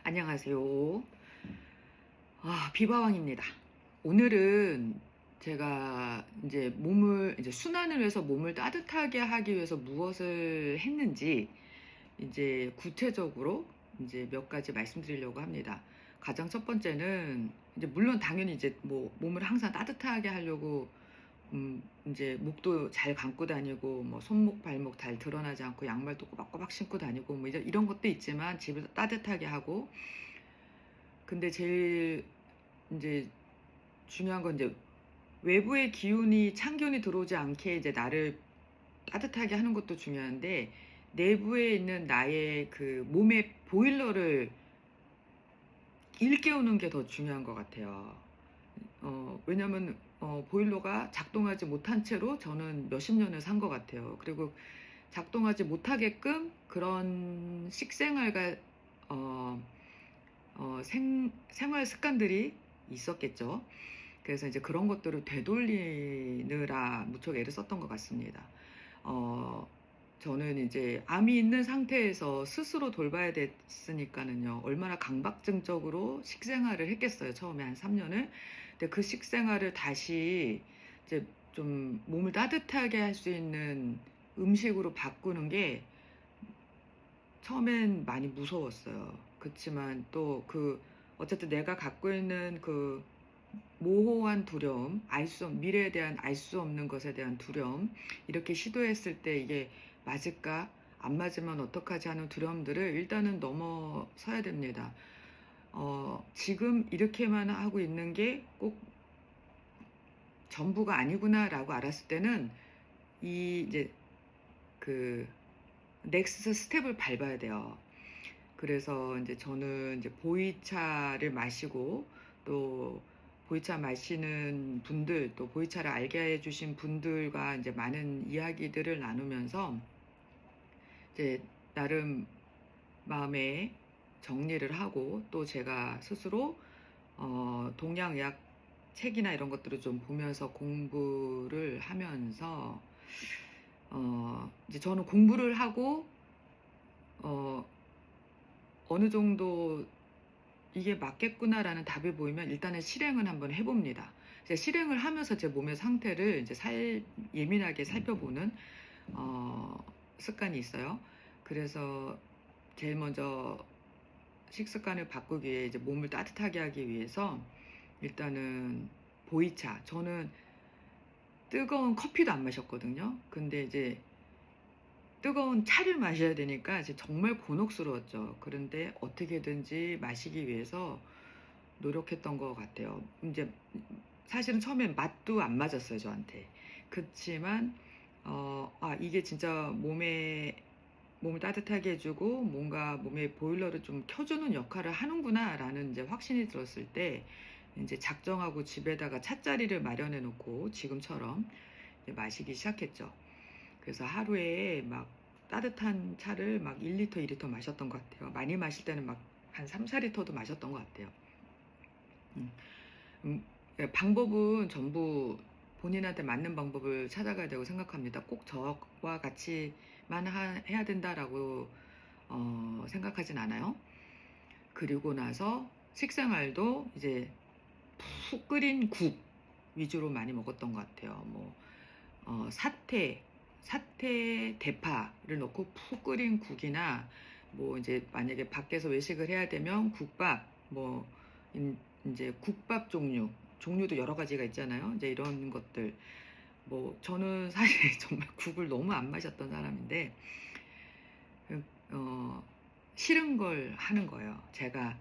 안녕하세요. 비바왕입니다. 오늘은 제가 이제 순환을 해서 몸을 따뜻하게 하기 위해서 무엇을 했는지 이제 구체적으로 이제 몇 가지 말씀드리려고 합니다. 가장 첫 번째는 이제 물론 당연히 이제 뭐 몸을 항상 따뜻하게 하려고 이제 목도 잘 감고 다니고 뭐 손목 발목 잘 드러나지 않고 양말도 꼬박꼬박 신고 다니고 뭐 이런 것도 있지만 집을 따뜻하게 하고, 근데 제일 이제 중요한 건 이제 외부의 기운이 찬기운이 들어오지 않게 이제 나를 따뜻하게 하는 것도 중요한데, 내부에 있는 나의 그 몸의 보일러를 일깨우는 게 더 중요한 것 같아요. 왜냐면 보일러가 작동하지 못한 채로 저는 몇십 년을 산 것 같아요. 그리고 작동하지 못하게끔 그런 식생활과 어, 생활 습관들이 있었겠죠. 그래서 이제 그런 것들을 되돌리느라 무척 애를 썼던 것 같습니다. 어, 저는 이제 암이 있는 상태에서 스스로 돌봐야 됐으니까는요, 얼마나 강박증적으로 식생활을 했겠어요. 처음에 한 3년을. 근데 그 식생활을 다시 이제 좀 몸을 따뜻하게 할 수 있는 음식으로 바꾸는 게 처음엔 많이 무서웠어요. 그렇지만 또 어쨌든 내가 갖고 있는 그 모호한 두려움, 미래에 대한 알 수 없는 것에 대한 두려움, 이렇게 시도했을 때 이게 맞을까? 안 맞으면 어떡하지 하는 두려움들을 일단은 넘어서야 됩니다. 지금 이렇게만 하고 있는 게 꼭 전부가 아니구나라고 알았을 때는 이제 그 넥스트 스텝을 밟아야 돼요. 그래서 이제 저는 이제 보이차를 마시고, 또 보이차 마시는 분들, 또 보이차를 알게 해주신 분들과 이제 많은 이야기들을 나누면서 이제 나름 마음에 정리를 하고, 또 제가 스스로 동양의학 책이나 이런 것들을 좀 보면서 공부를 하면서 이제 저는 공부를 하고 어, 어느 정도 이게 맞겠구나라는 답이 보이면 일단은 실행을 한번 해봅니다. 이제 실행을 하면서 제 몸의 상태를 이제 예민하게 살펴보는 습관이 있어요. 그래서 제일 먼저 식습관을 바꾸기 위해 이제 몸을 따뜻하게 하기 위해서 일단은 보이차. 저는 뜨거운 커피도 안 마셨거든요. 근데 이제 뜨거운 차를 마셔야 되니까 이제 정말 곤혹스러웠죠. 그런데 어떻게든지 마시기 위해서 노력했던 것 같아요. 이제 사실은 처음엔 맛도 안 맞았어요, 저한테. 그렇지만 이게 진짜 몸을 따뜻하게 해주고 뭔가 몸의 보일러를 좀 켜주는 역할을 하는구나라는 이제 확신이 들었을 때 이제 작정하고 집에다가 찻자리를 마련해 놓고 지금처럼 이제 마시기 시작했죠. 그래서 하루에 막 따뜻한 차를 막 1리터, 2리터 마셨던 것 같아요. 많이 마실 때는 막 한 3, 4리터도 마셨던 것 같아요. 예, 방법은 전부 본인한테 맞는 방법을 찾아가야 되고 생각합니다. 꼭 저와 같이만 해야 된다라고 생각하진 않아요. 그리고 나서 식생활도 이제 푹 끓인 국 위주로 많이 먹었던 것 같아요. 뭐 사태 대파를 넣고 푹 끓인 국이나, 뭐 이제 만약에 밖에서 외식을 해야 되면 국밥, 뭐 이제 국밥 종류도 여러 가지가 있잖아요. 이제 이런 것들. 뭐 저는 사실 정말 국을 너무 안 마셨던 사람인데 어, 싫은 걸 하는 거예요. 제가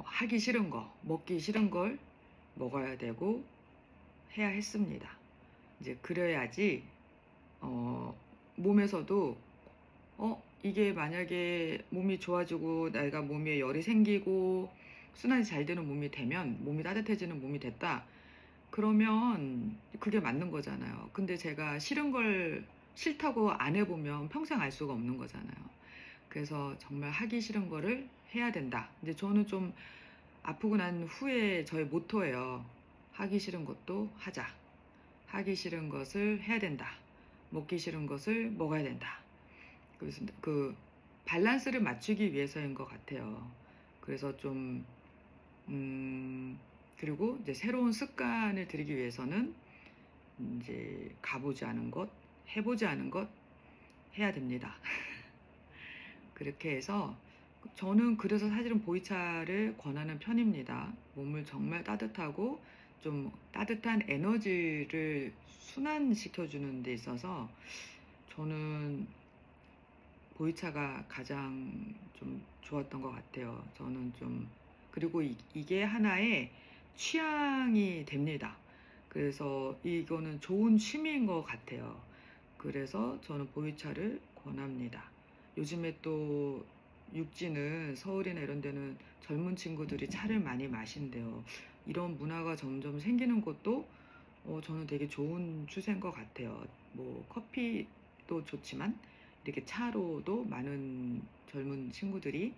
하기 싫은 거, 먹기 싫은 걸 먹어야 되고 해야 했습니다. 이제 그래야지 몸에서도 이게 만약에 몸이 좋아지고 내가 몸에 열이 생기고 순환이 잘 되는 몸이 되면, 몸이 따뜻해지는 몸이 됐다. 그러면 그게 맞는 거잖아요. 근데 제가 싫은 걸 싫다고 안 해보면 평생 알 수가 없는 거잖아요. 그래서 정말 하기 싫은 거를 해야 된다. 근데 저는 좀 아프고 난 후에 저의 모토예요. 하기 싫은 것도 하자. 하기 싫은 것을 해야 된다. 먹기 싫은 것을 먹어야 된다. 그래서 밸런스를 맞추기 위해서인 것 같아요. 그래서 좀 그리고 이제 새로운 습관을 들이기 위해서는 이제 가보지 않은 것, 해보지 않은 것 해야 됩니다. 그렇게 해서 저는 그래서 사실은 보이차를 권하는 편입니다. 몸을 정말 따뜻하고 좀 따뜻한 에너지를 순환시켜주는 데 있어서 저는 보이차가 가장 좀 좋았던 것 같아요. 저는 좀 그리고 이게 하나의 취향이 됩니다. 그래서 이거는 좋은 취미인 것 같아요. 그래서 저는 보이차를 권합니다. 요즘에 또 육지는 서울이나 이런 데는 젊은 친구들이 차를 많이 마신대요. 이런 문화가 점점 생기는 것도 저는 되게 좋은 추세인 것 같아요. 뭐 커피도 좋지만 이렇게 차로도 많은 젊은 친구들이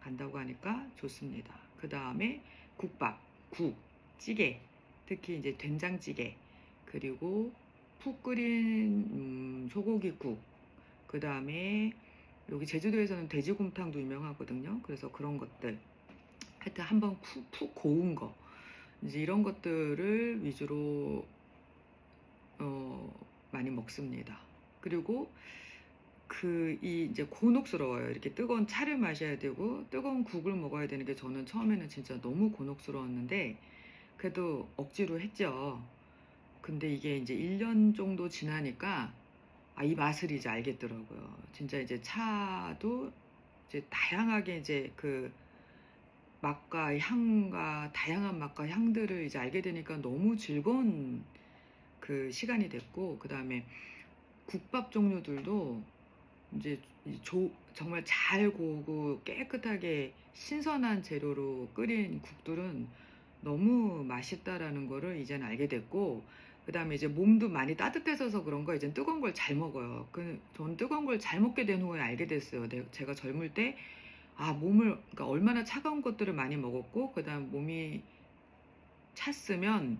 간다고 하니까 좋습니다. 그 다음에 국밥, 국, 찌개, 특히 이제 된장찌개, 그리고 푹 끓인 소고기국, 그 다음에 여기 제주도에서는 돼지곰탕도 유명하거든요. 그래서 그런 것들, 하여튼 한번 푹 고운 거, 이제 이런 것들을 위주로 많이 먹습니다. 그리고 이제 곤혹스러워요. 이렇게 뜨거운 차를 마셔야 되고 뜨거운 국을 먹어야 되는 게 저는 처음에는 진짜 너무 곤혹스러웠는데 그래도 억지로 했죠. 근데 이게 이제 1년 정도 지나니까 이 맛을 이제 알겠더라고요. 진짜 이제 차도 이제 다양하게 이제 그 맛과 향과 다양한 맛과 향들을 이제 알게 되니까 너무 즐거운 그 시간이 됐고, 그 다음에 국밥 종류들도 이제 정말 잘 고우고 깨끗하게 신선한 재료로 끓인 국들은 너무 맛있다라는 거를 이제는 알게 됐고, 그 다음에 이제 몸도 많이 따뜻해져서 그런 거 이제 뜨거운 걸 잘 먹어요. 전 뜨거운 걸 잘 먹게 된 후에 알게 됐어요. 제가 젊을 때 그러니까 얼마나 차가운 것들을 많이 먹었고, 그 다음 몸이 찼으면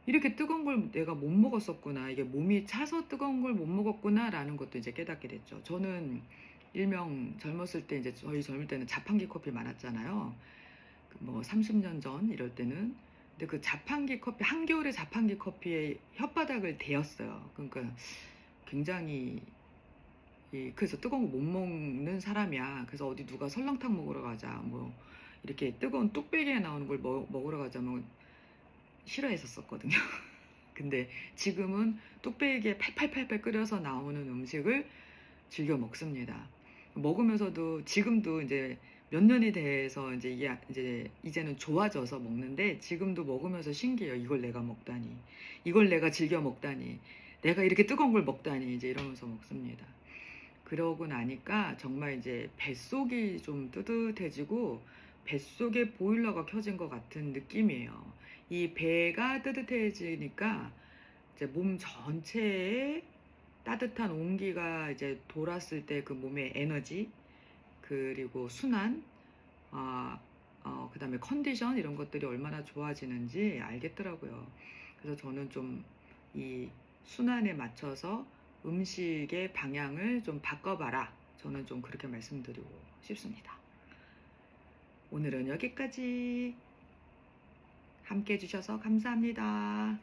이렇게 뜨거운 걸 내가 못 먹었었구나. 이게 몸이 차서 뜨거운 걸 못 먹었구나라는 것도 이제 깨닫게 됐죠. 저는 일명 젊었을 때 이제 저희 젊을 때는 자판기 커피 많았잖아요. 뭐 30년 전 이럴 때는. 근데 그 자판기 커피, 한겨울에 자판기 커피에 혓바닥을 대었어요. 그러니까 굉장히 그래서 뜨거운 거 못 먹는 사람이야. 그래서 어디 누가 설렁탕 먹으러 가자, 뭐 이렇게 뜨거운 뚝배기에 나오는 걸 먹으러 가자면 싫어했었거든요. 근데 지금은 뚝배기에 팔팔팔팔 끓여서 나오는 음식을 즐겨 먹습니다. 먹으면서도 지금도 이제 몇 년이 돼서 이제는 좋아져서 먹는데 지금도 먹으면서 신기해요. 이걸 내가 먹다니, 이걸 내가 즐겨 먹다니, 내가 이렇게 뜨거운 걸 먹다니, 이제 이러면서 먹습니다. 그러고 나니까 정말 이제 뱃속이 좀 뜨뜻해지고 뱃속에 보일러가 켜진 것 같은 느낌이에요. 이 배가 뜨뜻해지니까 이제 몸 전체에 따뜻한 온기가 이제 돌았을 때 그 몸의 에너지, 그리고 순환, 그 다음에 컨디션 이런 것들이 얼마나 좋아지는지 알겠더라고요. 그래서 저는 좀 이 순환에 맞춰서 음식의 방향을 좀 바꿔봐라. 저는 좀 그렇게 말씀드리고 싶습니다. 오늘은 여기까지. 함께 해주셔서 감사합니다.